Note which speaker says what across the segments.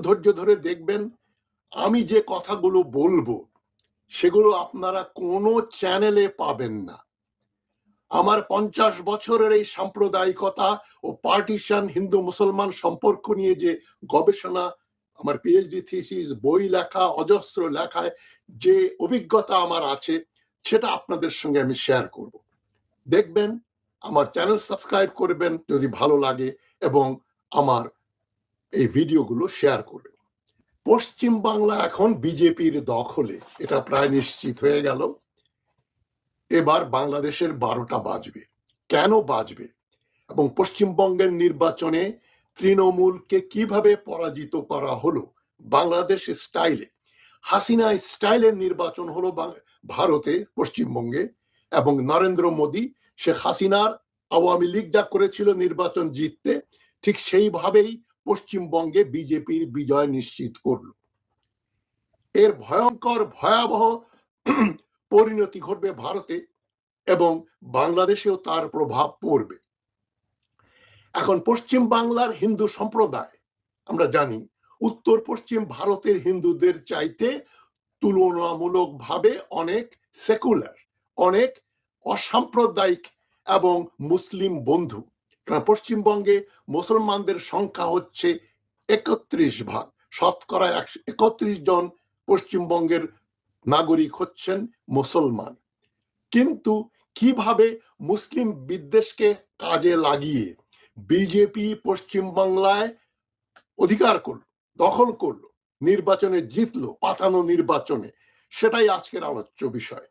Speaker 1: ধৈর্য ধরে দেখবেন, আমি যে কথাগুলো বলবো সেগুলো আপনারা কোনো চ্যানেলে পাবেন না। আমার 50 বছরের এই সাম্প্রদায়িকতা ও পার্টিশন হিন্দু মুসলমান সম্পর্ক নিয়ে যে গবেষণা, আমার পিএইচডি থিসিস, বই লেখা, অজস্র লেখায় যে অভিজ্ঞতা আমার আছে, সেটা আপনাদের সঙ্গে আমি শেয়ার করব। দেখবেন, আমার চ্যানেল সাবস্ক্রাইব করবেন যদি ভালো লাগে, এবং আমার এই ভিডিওগুলো শেয়ার করবেন। পশ্চিম বাংলা এখন বিজেপির দখলে, এটা প্রায় নিশ্চিত হয়ে গেল। এবার বাংলাদেশের 12টা বাজবে। কেন বাজবে এবং পশ্চিমবঙ্গের নির্বাচনে তৃণমূলকে কিভাবে পরাজিত করা হলো বাংলাদেশ স্টাইলে, হাসিনা স্টাইলের নির্বাচন হলো ভারতে, পশ্চিমবঙ্গে, এবং নরেন্দ্র মোদী শেখ হাসিনার আওয়ামী লীগ যা করেছিল নির্বাচন জিততে, ঠিক সেইভাবেই পশ্চিমবঙ্গে বিজেপির বিজয় নিশ্চিত করলো। এর ভয়ঙ্কর ভয়াবহ পরিণতি ঘটবে ভারতে, এবং বাংলাদেশেও তার প্রভাব পড়বে। এখন পশ্চিম বাংলার হিন্দু সম্প্রদায়, আমরা জানি, উত্তর পশ্চিম ভারতের হিন্দুদের চাইতে তুলনামূলকভাবে অনেক সেকুলার, অনেক অসাম্প্রদায়িক এবং মুসলিম বন্ধু। কারণ পশ্চিমবঙ্গে মুসলমানদের সংখ্যা হচ্ছে 31%, শতকরা 31 জন পশ্চিমবঙ্গের নাগরিক হচ্ছেন মুসলমান। কিন্তু কিভাবে মুসলিম বিদ্বেষকে কাজে লাগিয়ে বিজেপি পশ্চিমবাংলায় অধিকার করলো, দখল করলো, নির্বাচনে জিতলো, পাতানো নির্বাচনে, সেটাই আজকের আলোচ্য বিষয়।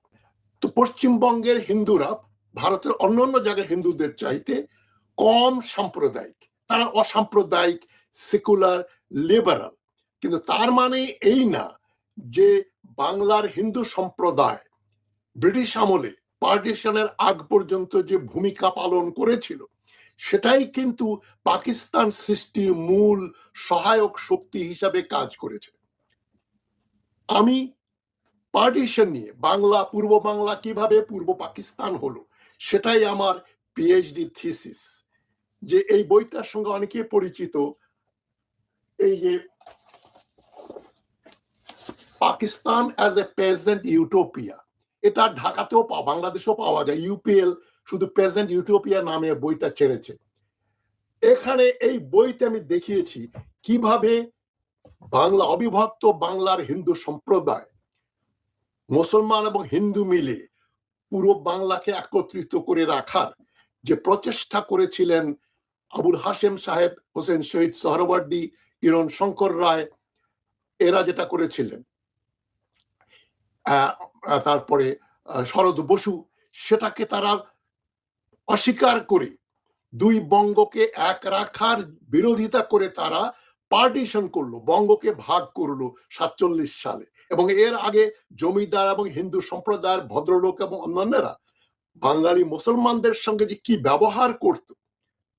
Speaker 1: তো পশ্চিমবঙ্গের হিন্দুরা ভারতের অন্যান্য জায়গার হিন্দুদের চাইতে কম সাম্প্রদায়িক, তারা অসাম্প্রদায়িক, সেকুলার, লিবারাল। কিন্তু তার মানে এই না যে বাংলার হিন্দু সম্প্রদায় ব্রিটিশ আমলে পার্টিশনের আগ পর্যন্ত যে ভূমিকা পালন করেছিল, সেটাই কিন্তু পাকিস্তান সৃষ্টির মূল সহায়ক শক্তি হিসাবে কাজ করেছে। আমি পার্টিশন নিয়ে, বাংলা, পূর্ব বাংলা কিভাবে পূর্ব পাকিস্তান হলো, সেটাই আমার পিএইচডি থিসিস। যে এই বইটার সঙ্গে অনেকে পরিচিত, এই যে পাকিস্তান অ্যাজ এ পেজেন্ট ইউটোপিয়া, এটা ঢাকাতেও বাংলাদেশেও পাওয়া যায়। ইউপিএল শুধু পেজেন্ট ইউটোপিয়া নামে বইটা ছেড়েছে। এখানে এই বইতে আমি দেখিয়েছি কিভাবে বাংলা, অবিভক্ত বাংলার হিন্দু সম্প্রদায়, মুসলমান এবং হিন্দু মিলে পুরো বাংলাকে একত্রিত করে রাখার যে প্রচেষ্টা করেছিলেন আবুল হাশেম সাহেব, হোসেন শহীদ সোহরাওয়ার্দী, কিরণ শঙ্কর রায়, এরা যেটা করেছিলেন, তারপরে শরৎ বসু, সেটাকে তারা অস্বীকার করে দুই বঙ্গকে এক রাখার বিরোধিতা করে তারা পার্টিশন করলো, বঙ্গকে ভাগ করলো 47 সালে। এবং এর আগে জমিদার এবং হিন্দু সম্প্রদায়ের ভদ্রলোক এবং অন্যান্যরা বাঙালি মুসলমানদের সঙ্গে যে কি ব্যবহার করত,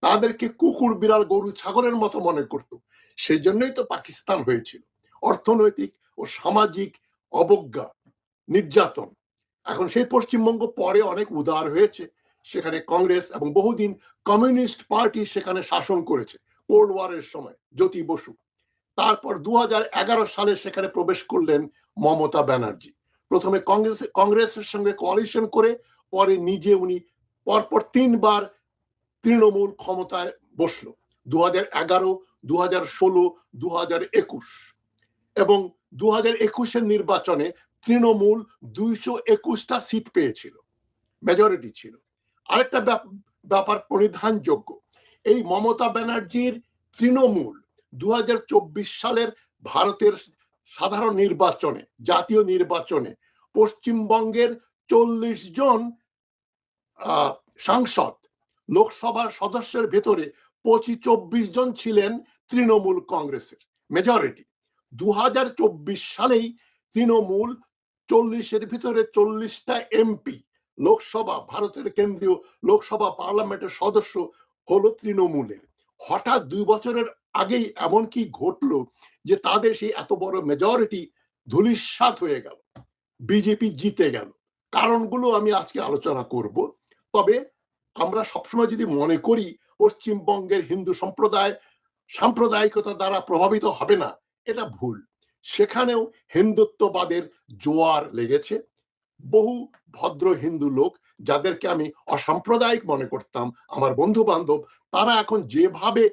Speaker 1: তাদেরকে কুকুর, বিড়াল, গরু, ছাগলের মতো মনে করত। সেই জন্যই তো পাকিস্তান হয়েছিল। অর্থনৈতিক ও সামাজিক অবজ্ঞা, নির্যাতন। এখন সেই পশ্চিমবঙ্গ পরে অনেক উদার হয়েছে, সেখানে কংগ্রেস এবং বহুদিন কমিউনিস্ট পার্টি সেখানে শাসন করেছে, কোল্ড ওয়ারের সময় জ্যোতি বসু। তারপর 2011 সালে সেখানে প্রবেশ করলেন মমতা ব্যানার্জি। প্রথমে কংগ্রেসের সঙ্গে কোয়ালিশন করে, পরে নিজে উনি পরপর 3 বার তৃণমূল ক্ষমতায় বসলো, 2011, 2016, 2021। এবং 2021-এর নির্বাচনে তৃণমূল 221টা সিট পেয়েছিল, মেজরিটি ছিল। আরেকটা ব্যাপার পরিধানযোগ্য, এই মমতা ব্যানার্জির তৃণমূল 2024 সালের ভারতের সাধারণ নির্বাচনে, জাতীয় নির্বাচনে পশ্চিমবঙ্গের 40 জন সাংসদ, লোকসভার সদস্যের ভেতরে 25-24 জন ছিলেন তৃণমূল কংগ্রেসের, মেজরিটি। 2024 সালেই তৃণমূল 40-এর ভিতরে 40টা এমপি, লোকসভা, ভারতের কেন্দ্রীয় লোকসভা পার্লামেন্টের সদস্য হলো তৃণমূলের। হঠাৎ 2 বছরের আগেই এমন কি ঘটলো যে তাদের সেই এত বড় মেজরিটি ধূলিসাৎ হয়ে গেল, বিজেপি জিতে গেল। কারণগুলো আমি আজকে আলোচনা করব। তবে আমরা সবসময় যদি মনে করি পশ্চিমবঙ্গের হিন্দু সম্প্রদায় সাম্প্রদায়িকতা দ্বারা প্রভাবিত হবে না, এটা ভুল। সেখানেও হিন্দুত্ববাদের জোয়ার লেগেছে। বহু ভদ্র হিন্দু লোক যাদেরকে আমি অসাম্প্রদায়িক মনে করতাম, আমার বন্ধু বান্ধব, তারা এখন যেভাবে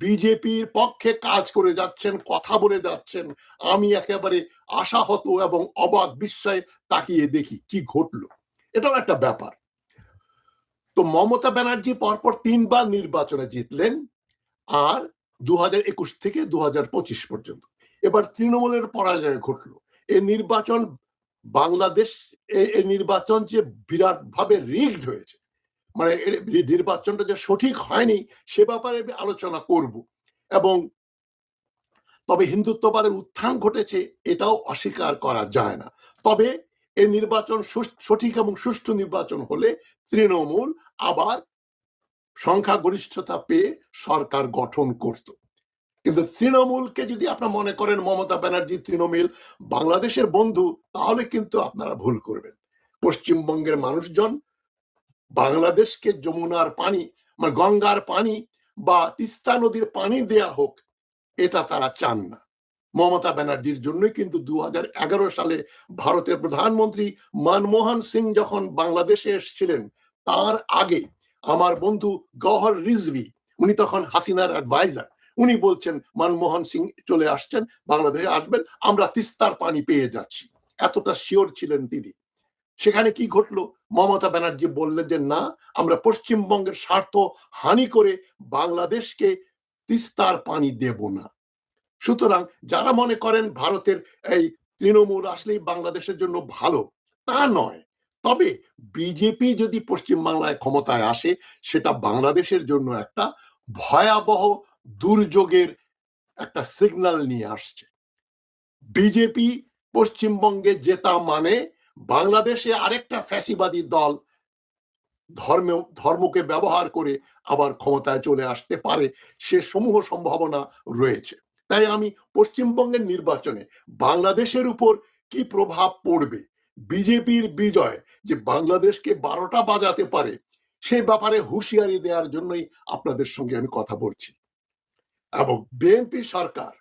Speaker 1: বিজেপির পক্ষে কাজ করে যাচ্ছেন, কথা বলে যাচ্ছেন, আমি একেবারে আশাহত এবং অবাক বিস্ময়ে তাকিয়ে দেখি কি ঘটলো। এটাও একটা ব্যাপার। তো মমতা ব্যানার্জি পরপর ৩ বার নির্বাচনে জিতলেন, আর ২০২১ থেকে ২০২৫ পর্যন্ত। এবার তৃণমূলের পরাজয় ঘটলো। এই নির্বাচন বাংলাদেশ, এই নির্বাচন যে বিরাট ভাবে রিগড হয়েছে, মানে নির্বাচনটা যে সঠিক হয়নি সে ব্যাপারে আমি আলোচনা করব। এবং তবে হিন্দুত্ববাদের উত্থান ঘটেছে এটাও অস্বীকার করা যায় না। তবে এই নির্বাচন সঠিক এবং সুষ্ঠু নির্বাচন হলে তৃণমূল আবার সংখ্যাগরিষ্ঠতা পেয়ে সরকার গঠন করত। কিন্তু তৃণমূলকে যদি আপনারা মনে করেন মমতা ব্যানার্জি তৃণমূল বাংলাদেশের বন্ধু, তাহলে কিন্তু আপনারা ভুল করবেন। পশ্চিমবঙ্গের মানুষজন বাংলাদেশকে যমুনার পানি, মানে গঙ্গার পানি বা তিস্তা নদীর পানি দেয়া হোক, এটা তারা চান না। মমতা ব্যানার্জির জন্যই কিন্তু ২০১১ সালে ভারতের প্রধানমন্ত্রী মনমোহন সিং যখন বাংলাদেশে এসেছিলেন, তার আগে আমার বন্ধু গওহর রিজভি, উনি তখন হাসিনার অ্যাডভাইজার, উনি বলছেন মনমোহন সিং চলে আসছেন, বাংলাদেশে আসবেন, আমরা তিস্তার পানি পেয়ে যাচ্ছি, এতটা শিওর ছিলেন তিনি। সেখানে কি ঘটলো? মমতা ব্যানার্জি বললেন যে না, আমরা পশ্চিমবঙ্গের স্বার্থ হানি করে বাংলাদেশকে তিস্তার পানি দেব না। সুতরাং যারা মনে করেন ভারতের এই তৃণমূল আসলেই বাংলাদেশের জন্য ভালো, তা নয়। তবে বিজেপি যদি পশ্চিমবাংলায় ক্ষমতায় আসে, সেটা বাংলাদেশের জন্য একটা ভয়াবহ দুর্যোগের একটা সিগন্যাল নিয়ে আসছে। বিজেপি পশ্চিমবঙ্গে জেতা মানে বাংলাদেশে আরেকটা ফ্যাসিবাদী দল ধর্মকে ব্যবহার করে আবার ক্ষমতায় চলে আসতে পারে, সে সমূহ সম্ভাবনা রয়েছে। তাই আমি পশ্চিমবঙ্গের নির্বাচনে বাংলাদেশের উপর কি প্রভাব পড়বে, বিজেপির বিজয় যে বাংলাদেশকে ১২টা বাজাতে পারে, সেই ব্যাপারে হুঁশিয়ারি দেওয়ার জন্যই আপনাদের সঙ্গে আমি কথা বলছি। এবং বিএনপি সরকার,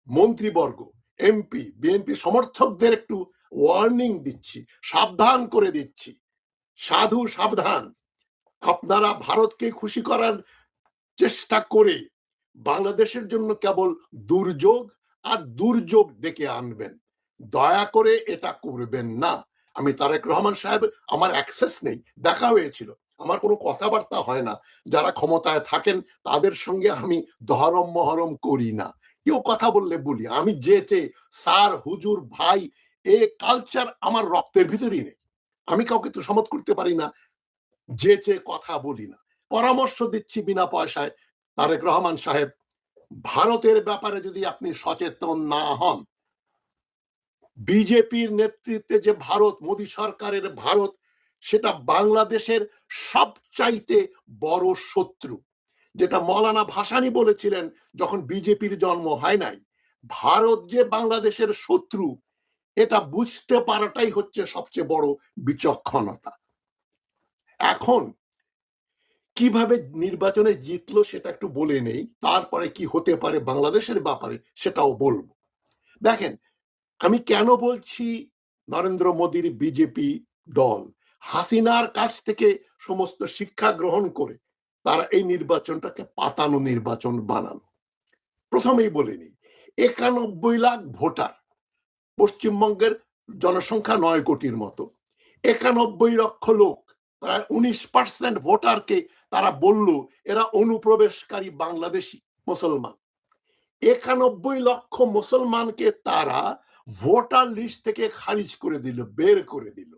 Speaker 1: মন্ত্রীবর্গ, এমপি, বিএনপি সমর্থকদের একটু ওয়ার্নিং দিচ্ছি, সাবধান করে দিচ্ছি, সাধু সাবধান। আপনারা ভারতকে খুশি করার চেষ্টা করে বাংলাদেশের জন্য কেবল দুর্যোগ আর দুর্যোগ ডেকে আনবেন। দয়া করে এটা করবেন না। আমি তারেক রহমান সাহেব, আমার অ্যাক্সেস নেই, দেখা হয়েছিল, আমার কোনো কথাবার্তা হয় না, যারা ক্ষমতায় থাকেন তাদের সঙ্গে আমি ধরম মহরম করি না। কেউ কথা বললে বলি, আমি যেচে স্যার হুজুর ভাই এ কালচার আমার রক্তের ভিতরই নেই। আমি কাউকে তো সমত করতে পারি না, যেচে কথা বলি না, পরামর্শ দিচ্ছি বিনা পয়সায়। তারেক রহমান সাহেব, ভারতের ব্যাপারে যদি আপনি সচেতন না হন, বিজেপির নেতৃত্বে যে ভারত, মোদী সরকারের ভারত, সেটা বাংলাদেশের সবচাইতে বড় শত্রু। যেটা মৌলানা ভাসানী বলেছিলেন যখন বিজেপির জন্ম হয় নাই, ভারত যে বাংলাদেশের শত্রু, এটা বুঝতে পারাটাই হচ্ছে সবচেয়ে বড় বিচক্ষণতা। এখন কিভাবে নির্বাচনে জিতলো সেটা একটু বলে নেই, তারপরে কি হতে পারে বাংলাদেশের ব্যাপারে সেটাও বলবো। দেখেন, আমি কেন বলছি নরেন্দ্র মোদীর বিজেপি দল হাসিনার কাছ থেকে সমস্ত শিক্ষা গ্রহণ করে তারা এই নির্বাচনটাকে পাতানো নির্বাচন বানালো। প্রথমেই বলে নিই, ৯১ লাখ ভোটার, পশ্চিমবঙ্গের জনসংখ্যা ৯ কোটির মতো, ৯১ লক্ষ লোক, প্রায় ১৯% ভোটারকে তারা বলল এরা অনুপ্রবেশকারী বাংলাদেশি মুসলমান। ৯১ লক্ষ মুসলমানকে তারা ভোটার লিস্ট থেকে খারিজ করে দিল, বের করে দিল।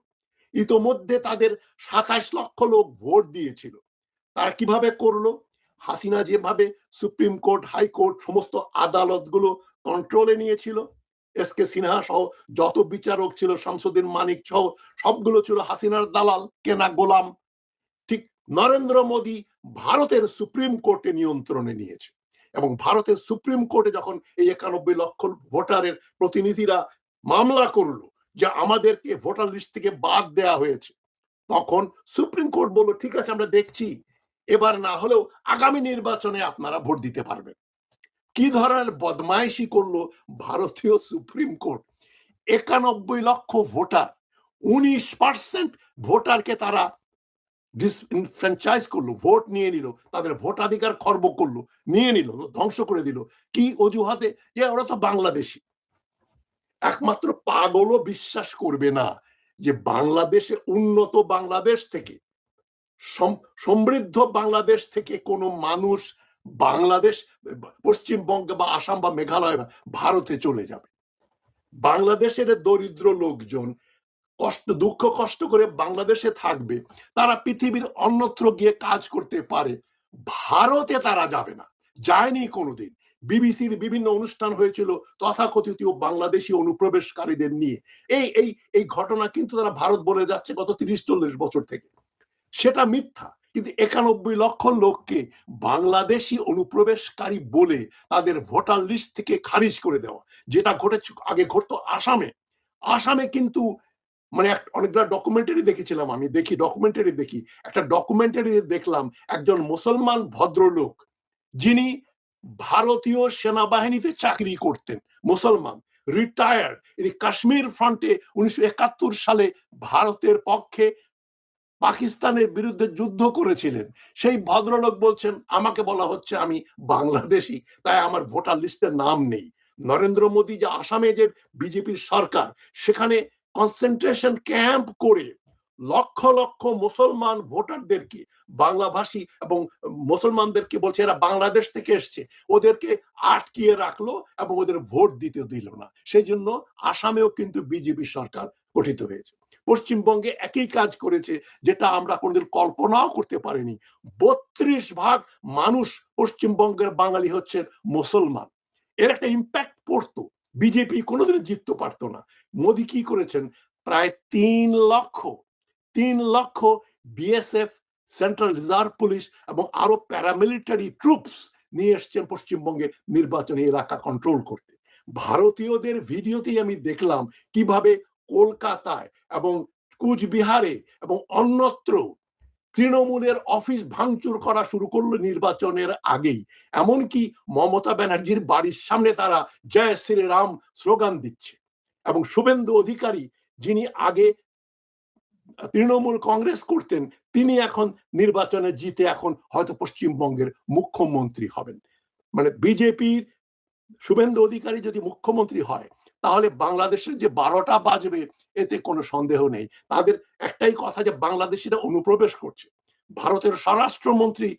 Speaker 1: ইতোমধ্যে তাদের ২৭ লক্ষ লোক ভোট দিয়েছিল। তারা কিভাবে করলো? হাসিনা যেভাবে সুপ্রিম কোর্ট, হাইকোর্ট, সমস্ত আদালতগুলো কন্ট্রোলে নিয়েছিল, এস কে সিনহা সহ যত বিচারক ছিল, শামসুদ্দিন মানিক সহ সবগুলো ছিল হাসিনার দালাল, কেনা গোলাম। ঠিক নরেন্দ্র মোদী ভারতের সুপ্রিম কোর্টে নিয়ন্ত্রণে নিয়েছে, এবং ভারতের সুপ্রিম কোর্টে যখন এই ৯১ লক্ষ ভোটারের প্রতিনিধিরা মামলা করলো যে আমাদেরকে ভোটার লিস্ট থেকে বাদ দেয়া হয়েছে, তখন সুপ্রিম কোর্ট বলল ঠিক আছে আমরা দেখছি, এবার না হলেও আগামী নির্বাচনে আপনারা ভোট দিতে পারবেন। কি ধরনের বদমাইশি করলো ভারতীয় সুপ্রিম কোর্ট। ৯১ লক্ষ ভোটার, ১৯% ভোটারকে তারা ডিসফ্র্যাঞ্চাইজ করলো, ভোট নিয়ে নিল, তাদের ভোটাধিকার খর্ব করলো, নিয়ে নিল, ধ্বংস করে দিল। কি অজুহাতে? যে ওরা তো বাংলাদেশি। একমাত্র পাগলও বিশ্বাস করবে না যে বাংলাদেশে, উন্নত বাংলাদেশ থেকে, সমৃদ্ধ বাংলাদেশ থেকে কোনো মানুষ বাংলাদেশ, পশ্চিমবঙ্গে বা আসাম বা মেঘালয় বা ভারতে চলে যাবে। বাংলাদেশের দরিদ্র লোকজন দুঃখ কষ্ট করে বাংলাদেশে থাকবে, তারা পৃথিবীর অন্যত্র গিয়ে কাজ করতে পারে, ভারতে তারা যাবে না, যায়নি কোনোদিন। বিবিসির বিভিন্ন অনুষ্ঠান হয়েছিল তথাকথিত বাংলাদেশি অনুপ্রবেশকারীদের নিয়ে। এই এই এই ঘটনা কিন্তু তারা ভারত বলে যাচ্ছে গত ৩০-৪০ বছর থেকে। সেটা মিথ্যা। কিন্তু ৯১ লক্ষ লোককে বাংলাদেশি অনুপ্রবেশকারী বলে তাদের ভোটার লিস্ট থেকে খারিজ করে দেওয়া, যেটা ঘটেছে আগে ঘটতো আসামে। আসামে কিন্তু মানে অনেকগুলো ডকুমেন্টারি দেখেছিলাম, আমি ডকুমেন্টারি দেখি, একটা ডকুমেন্টারি দেখলাম একজন মুসলমান ভদ্রলোক যিনি ভারতীয় সেনাবাহিনীতে চাকরি করতেন, মুসলমান, রিটায়ার্ড, ইনি কাশ্মীর ফ্রন্টে ১৯৭১ সালে ভারতের পক্ষে পাকিস্তানের বিরুদ্ধে যুদ্ধ করেছিলেন। সেই ভদ্রলোক বলছেন, আমাকে বলা হচ্ছে আমি বাংলাদেশি, তাই আমার ভোটার লিস্টের নাম নেই। নরেন্দ্র মোদী যে আসামে যে বিজেপির সরকার, সেখানে কনসেন্ট্রেশন ক্যাম্প করে লক্ষ লক্ষ মুসলমান ভোটারদেরকে, বাংলাভাষী এবং মুসলমানদেরকে বলছে এরা বাংলাদেশ থেকে এসছে, ওদেরকে আটকিয়ে রাখলো এবং ওদের ভোট দিতে দিল না। সেই জন্য আসামেও কিন্তু বিজেপি সরকার গঠিত হয়েছে। পশ্চিমবঙ্গে একই কাজ করেছে, যেটা আমরা কোনোদিন কল্পনাও করতে পারিনি। ৩২% মানুষ পশ্চিমবঙ্গের বাঙালি হচ্ছেন মুসলমান। এর একটা ইম্প্যাক্ট পড়তো, বিজেপি কোনোদিন জিততে পারতো না। মোদী কি করেছেন? প্রায় ৩ লক্ষ বিএসএফ, সেন্ট্রাল রিজার্ভ পুলিশ এবং আরো প্যারামিলিটারি ট্রুপস নিয়ে এসছেন পশ্চিমবঙ্গে নির্বাচনী এলাকা কন্ট্রোল করতে। ভারতীয়দের ভিডিওতেই আমি দেখলাম কিভাবে কলকাতায় এবং কুচবিহারে এবং অন্যত্র তৃণমূলের অফিস ভাঙচুর করা শুরু করলো নির্বাচনের আগেই। এমনকি মমতা ব্যানার্জির বাড়ির সামনে তারা জয় শ্রীরাম স্লোগান দিচ্ছে। এবং শুভেন্দু অধিকারী, যিনি আগে তৃণমূল কংগ্রেস করতেন, তিনি এখন নির্বাচনে জিতে এখন হয়তো পশ্চিমবঙ্গের মুখ্যমন্ত্রী হবেন। মানে বিজেপির শুভেন্দু অধিকারী যদি মুখ্যমন্ত্রী হয়, তাহলে বাংলাদেশের যে ১২টা বাজবে এতে কোনো সন্দেহ নেই। তাদের একটাই কথা যে বাংলাদেশিরা অনুপ্রবেশ করছে। ভারতের স্বরাষ্ট্রমন্ত্রী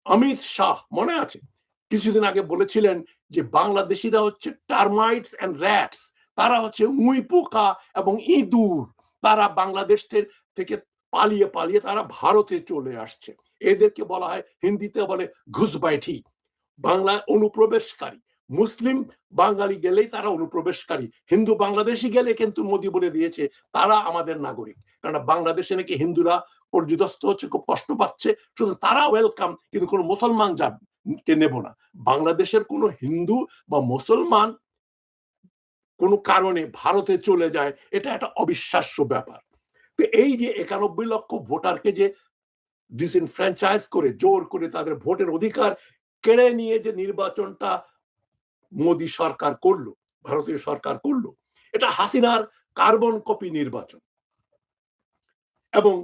Speaker 1: অমিত শাহ, মনে আছে, কিছুদিন আগে বলেছিলেন যে বাংলাদেশিরা হচ্ছে টার্মাইটস এন্ড র্যাটস, তারা হচ্ছে উই পোকা এবং ইঁদুর, তারা বাংলাদেশ থেকে পালিয়ে পালিয়ে তারা ভারতে চলে আসছে। এদেরকে বলা হয়, হিন্দিতে বলে ঘুষবাইঠি, বাংলা অনুপ্রবেশকারী। মুসলিম বাঙালি গেলেই তারা অনুপ্রবেশকারী, হিন্দু বাংলাদেশি গেলে কিন্তু মোদী বলে দিয়েছে তারা আমাদের নাগরিক, কারণ বাংলাদেশে নাকি হিন্দুরা পর্যদস্ত হচ্ছে, খুব কষ্ট পাচ্ছে, শুধু তারা ওয়েলকাম, কিন্তু কোনো মুসলমান কে নেব না। বাংলাদেশের কোনো হিন্দু বা মুসলমান কোনো কারণে ভারতে চলে যায়, এটা একটা অবিশ্বাস্য ব্যাপার। তো এই যে ৯১ লক্ষ ভোটারকে যে ডিসএনফ্র্যাঞ্চাইজ করে, জোর করে তাদের ভোটের অধিকার কেড়ে নিয়ে যে নির্বাচনটা মোদী সরকার করলো, ভারতীয় সরকার করলো, এটা হাসিনার কার্বন কপি নির্বাচন। এবং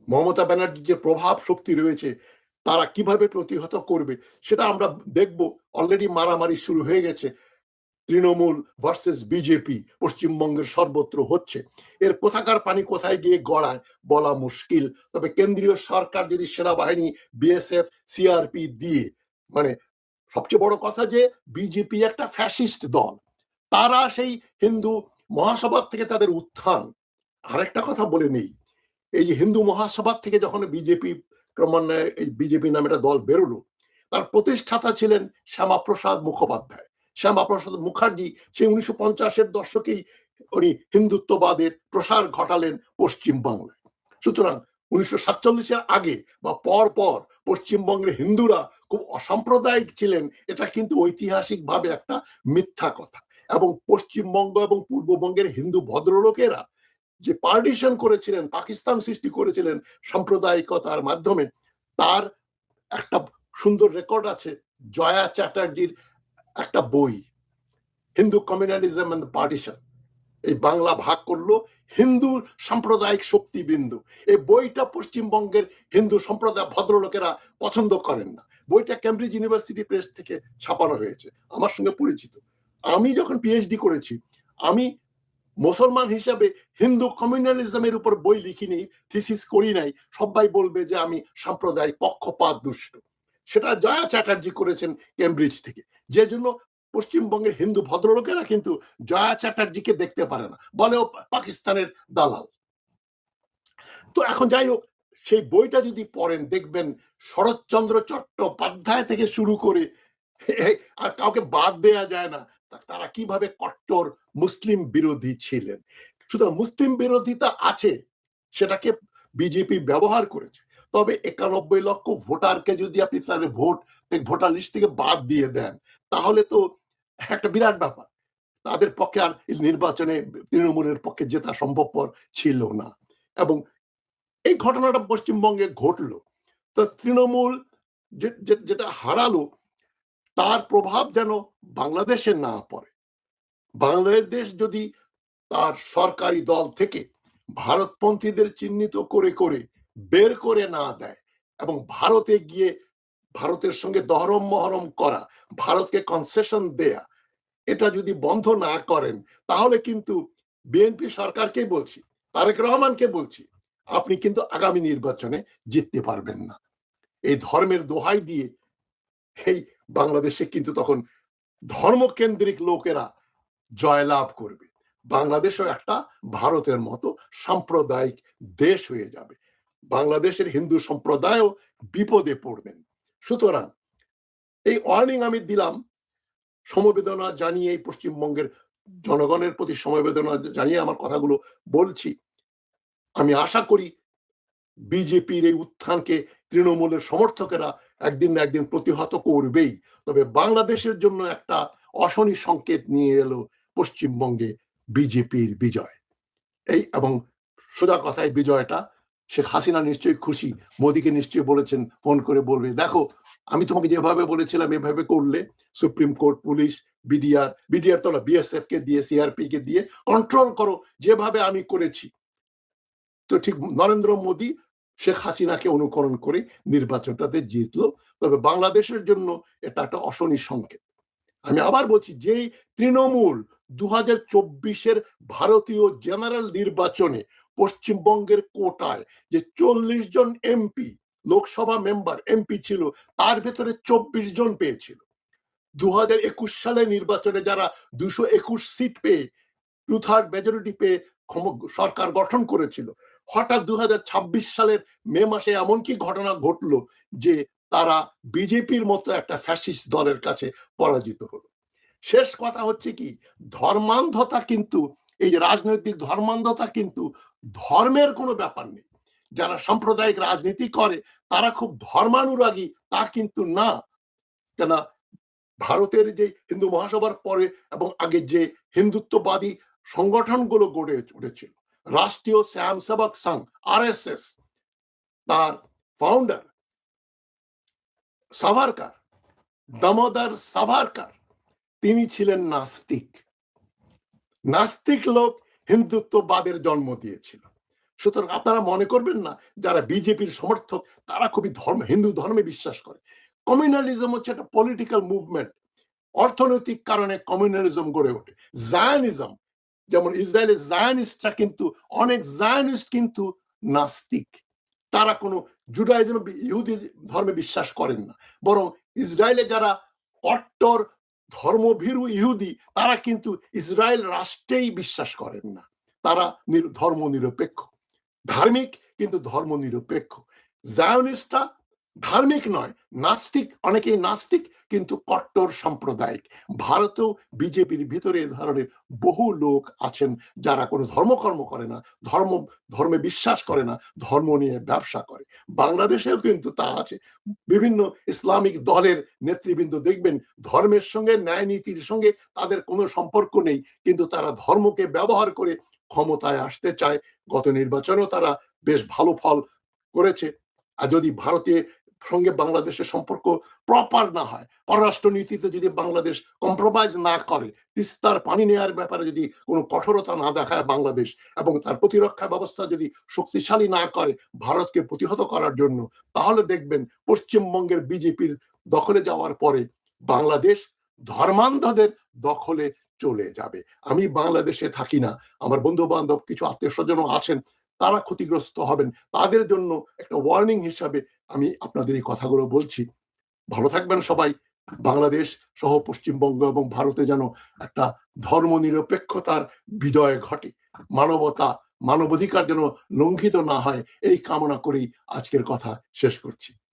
Speaker 1: মমতা ব্যানার্জির যে প্রভাব শক্তি রয়েছে, তারা কিভাবে প্রতিহত করবে সেটা আমরা দেখব। অলরেডি মারামারি শুরু হয়ে গেছে, তৃণমূল ভার্সেস বিজেপি পশ্চিমবঙ্গের সর্বত্র হচ্ছে। এর কোথাকার পানি কোথায় গিয়ে গড়ায় বলা মুশকিল। তবে কেন্দ্রীয় সরকার যদি সেনাবাহিনী, বিএসএফ, সিআরপি দিয়ে, মানে সবচেয়ে বড় কথা যে বিজেপি একটা ফ্যাসিস্ট দল, তারা সেই হিন্দু মহাসভা থেকে তাদের উত্থান। আরেকটা কথা বলে নেই, এই যে হিন্দু মহাসভা থেকে যখন বিজেপি ক্রমান্বয়ে, এই বিজেপি নামে একটা দল বেরোলো, তার প্রতিষ্ঠাতা ছিলেন শ্যামাপ্রসাদ মুখোপাধ্যায়। শ্যামাপ্রসাদ মুখার্জি সেই ১৯৫০-এর দশকেই উনি হিন্দুত্ববাদের প্রসার ঘটালেন পশ্চিমবাংলায়। সুতরাং ১৯৪৭-এর আগে বা পর পর পশ্চিমবঙ্গের হিন্দুরা খুব অসাম্প্রদায়িক ছিলেন, এটা কিন্তু ঐতিহাসিকভাবে একটা মিথ্যা কথা। এবং পশ্চিমবঙ্গ এবং পূর্ববঙ্গের হিন্দু ভদ্রলোকেরা যে পার্টিশন করেছিলেন, পাকিস্তান সৃষ্টি করেছিলেন সাম্প্রদায়িকতার মাধ্যমে, তার একটা সুন্দর রেকর্ড আছে জয়া চ্যাটার্জির একটা বই, হিন্দু কমিউনালিজম এন্ড পার্টিশন, এই বাংলা ভাগ করলো হিন্দু সাম্প্রদায়িক শক্তিবিন্দু। এই বইটা পশ্চিমবঙ্গের হিন্দু সম্প্রদায় ভদ্রলোকেরা পছন্দ করেন না। বইটা ক্যামব্রিজ ইউনিভার্সিটি প্রেস থেকে ছাপানো হয়েছে, আমার সঙ্গে পরিচিত। আমি যখন পিএইচডি করেছি, আমি মুসলমান হিসাবে হিন্দু কমিউনালিজমের উপর বই লিখিনি, থিসিস করি নাই, সবাই বলবে যে আমি সাম্প্রদায়িক পক্ষপাত দুষ্ট। সেটা জয়া চ্যাটার্জি করেছেন ক্যামব্রিজ থেকে, যে জন্য পশ্চিমবঙ্গের হিন্দু ভদ্রলোকেরা কিন্তু জয়া চ্যাটার্জিকে দেখতে পারে না, বলেও পাকিস্তানের দালাল। তো এখন যাই হোক, সেই বইটা যদি পড়েন দেখবেন শরৎচন্দ্র চট্টোপাধ্যায় থেকে শুরু করে আর কাউকে বাদ দেয়া যায় না, তারা কিভাবে কট্টর মুসলিম বিরোধী ছিলেন। সুতরাং মুসলিম বিরোধিতা আছে, সেটাকে বিজেপি ব্যবহার করেছে। তবে 91 লক্ষ ভোটারকে যদি আপনি তাদের ভোটার লিস্ট থেকে বাদ দিয়ে দেন, তাহলে তো একটা বিরাট ব্যাপার। তাদের পক্ষে আর নির্বাচনে তৃণমূলের পক্ষে জেতা সম্ভবপর ছিল না। এবং এই ঘটনাটা পশ্চিমবঙ্গে ঘটলো, তো তৃণমূল যেটা হারালো তার প্রভাব যেন বাংলাদেশে না পড়ে। বাংলাদেশ যদি তার সরকারি দল থেকে ভারতপন্থীদের চিহ্নিত করে করে বের করে না দেয় এবং ভারতে গিয়ে ভারতের সঙ্গে দহরম মহরম করা, ভারতকে কনসেশন দেয়া, এটা যদি বন্ধ না করেন, তাহলে কিন্তু বিএনপি সরকারকে বলছি, তারেক রহমানকে বলছি, আপনি কিন্তু আগামী নির্বাচনে জিততে পারবেন না। এই ধর্মের দোহাই দিয়ে এই বাংলাদেশে কিন্তু তখন ধর্মকেন্দ্রিক লোকেরা জয়লাভ করবে। বাংলাদেশও একটা ভারতের মতো সাম্প্রদায়িক দেশ হয়ে যাবে, বাংলাদেশের হিন্দু সম্প্রদায়ও বিপদে পড়বেন। সুতরাং এই ওয়ার্নিং আমি দিলাম, সমবেদনা জানিয়ে পশ্চিমবঙ্গের জনগণের প্রতি সমবেদনা জানিয়ে আমার কথাগুলো বলছি। আমি আশা করি বিজেপির এই উত্থানকে তৃণমূলের সমর্থকেরা একদিন না একদিন প্রতিহত করবেই। তবে বাংলাদেশের জন্য একটা অশনি সংকেত নিয়ে এলো পশ্চিমবঙ্গে বিজেপির বিজয়। এই এবং সোজা কথায় বিজয়টা শেখ হাসিনা নিশ্চয়ই খুশি, মোদীকে নিশ্চয়ই বলেছেন, ফোন করে বলবে, দেখো আমি তোমাকে যেভাবে বলেছিলাম এভাবে করলে সুপ্রিম কোর্ট, পুলিশ, বিডিআর তো না, বিএসএফ কে দিয়ে, সিআরপি কে দিয়ে কন্ট্রোল করো যেভাবে আমি করেছি। তো ঠিক নরেন্দ্র মোদী শেখ হাসিনাকে অনুকরণ করে নির্বাচনটাতে জিতলো। তবে বাংলাদেশের জন্য এটা একটা অশনি সংকেত। আমি আবার বলছি, যেই তৃণমূল 2024-এর ভারতীয় জেনারেল নির্বাচনে পশ্চিমবঙ্গের কোটায় যে 40 জন এমপি, লোকসভা মেম্বার এমপি ছিল, তার ভেতরে 24 জন পেয়েছিল। 2021 সালে নির্বাচনে যারা 221 সিট পেয়ে 2/3 মেজরিটি পেয়ে সরকার গঠন করেছিল, হঠাৎ 2026 সালের মে মাসে এমন কি ঘটনা ঘটলো যে তারা বিজেপির মতো একটা ফ্যাসিস্ট দলের কাছে পরাজিত হলো। শেষ কথা হচ্ছে কি, ধর্মান্ধতা কিন্তু, এই যে রাজনৈতিক ধর্মান্ধতা কিন্তু ধর্মের কোনো ব্যাপার নেই। যারা সাম্প্রদায়িক রাজনীতি করে তারা খুব ধর্মানুরাগী তা কিন্তু না। কেন, ভারতের যে হিন্দু মহাসভার পরে এবং আগে যে হিন্দুত্ববাদী সংগঠনগুলো গড়ে উঠেছিল, রাষ্ট্রীয় স্বয়ংসেবক সংঘ আরএসএস, তার ফাউন্ডার সাভারকার, দামোদর সাভারকার, তিনি ছিলেন নাস্তিক। নাস্তিক লোক হিন্দুত্ববাদের জন্ম দিয়েছিল। সুতরাং আপনারা মনে করবেন না যারা বিজেপির সমর্থক তারা খুবই হিন্দু ধর্মে বিশ্বাস করে। কমিউনালিজম হচ্ছে একটা পলিটিক্যাল মুভমেন্ট, অর্থনৈতিক কারণে কমিউনালিজম গড়ে ওঠে। জায়নিজম, যেমন ইসরায়েলের জায়নিস্টরা কিন্তু, অনেক জায়নিস্ট কিন্তু নাস্তিক, তারা কোনো জুডাইজম, ইহুদি ধর্মে বিশ্বাস করেন না। বরং ইসরায়েলে যারা কট্টর ধর্মভীরু ইহুদি, তারা কিন্তু ইসরায়েল রাষ্ট্রেই বিশ্বাস করেন না, তারা ধর্ম নিরপেক্ষ, ধার্মিক কিন্তু ধর্ম নিরপেক্ষ। জায়নিস্টরা ধার্মিক নয়, নাস্তিক, অনেকেই নাস্তিক কিন্তু কট্টর সাম্প্রদায়িক। ভারতেও বিজেপির ভিতরে এ ধরনের বহু লোক আছেন যারা কোনো ধর্মকর্ম করে না, ধর্মে বিশ্বাস করে না, ধর্ম নিয়ে ব্যবসা করে। বাংলাদেশেও কিন্তু তা আছে। বিভিন্ন ইসলামিক দলের নেতৃবৃন্দ দেখবেন ধর্মের সঙ্গে, ন্যায় নীতির সঙ্গে তাদের কোনো সম্পর্ক নেই, কিন্তু তারা ধর্মকে ব্যবহার করে ক্ষমতায় আসতে চায়। গত নির্বাচনেও তারা বেশ ভালো ফল করেছে। আর যদি ভারতে সঙ্গে বাংলাদেশের সম্পর্ক প্রপার না হয়, পররাষ্ট্র নীতিতে যদি বাংলাদেশ কম্প্রোমাইজ না করে, তিস্তার পানি নেওয়ার ব্যাপারে যদি কোনো কঠোরতা না দেখায় বাংলাদেশ, এবং তার প্রতিরক্ষা ব্যবস্থা যদি শক্তিশালী না করে ভারতকে প্রতিহত করার জন্য, তাহলে দেখবেন পশ্চিমবঙ্গের বিজেপির দখলে যাওয়ার পরে বাংলাদেশ ধর্মান্ধদের দখলে চলে যাবে। আমি বাংলাদেশে থাকি না, আমার বন্ধু বান্ধব কিছু আত্মীয় স্বজনও আছেন, তারা ক্ষতিগ্রস্ত হবেন। তাদের জন্য একটা ওয়ার্নিং হিসাবে আমি আপনাদের এই কথাগুলো বলছি। ভালো থাকবেন সবাই। বাংলাদেশ সহ পশ্চিমবঙ্গ এবং ভারতে যেন একটা ধর্মনিরপেক্ষতার বিজয় ঘটে, মানবতা মানবাধিকার যেন লঙ্ঘিত না হয়, এই কামনা করেই আজকের কথা শেষ করছি।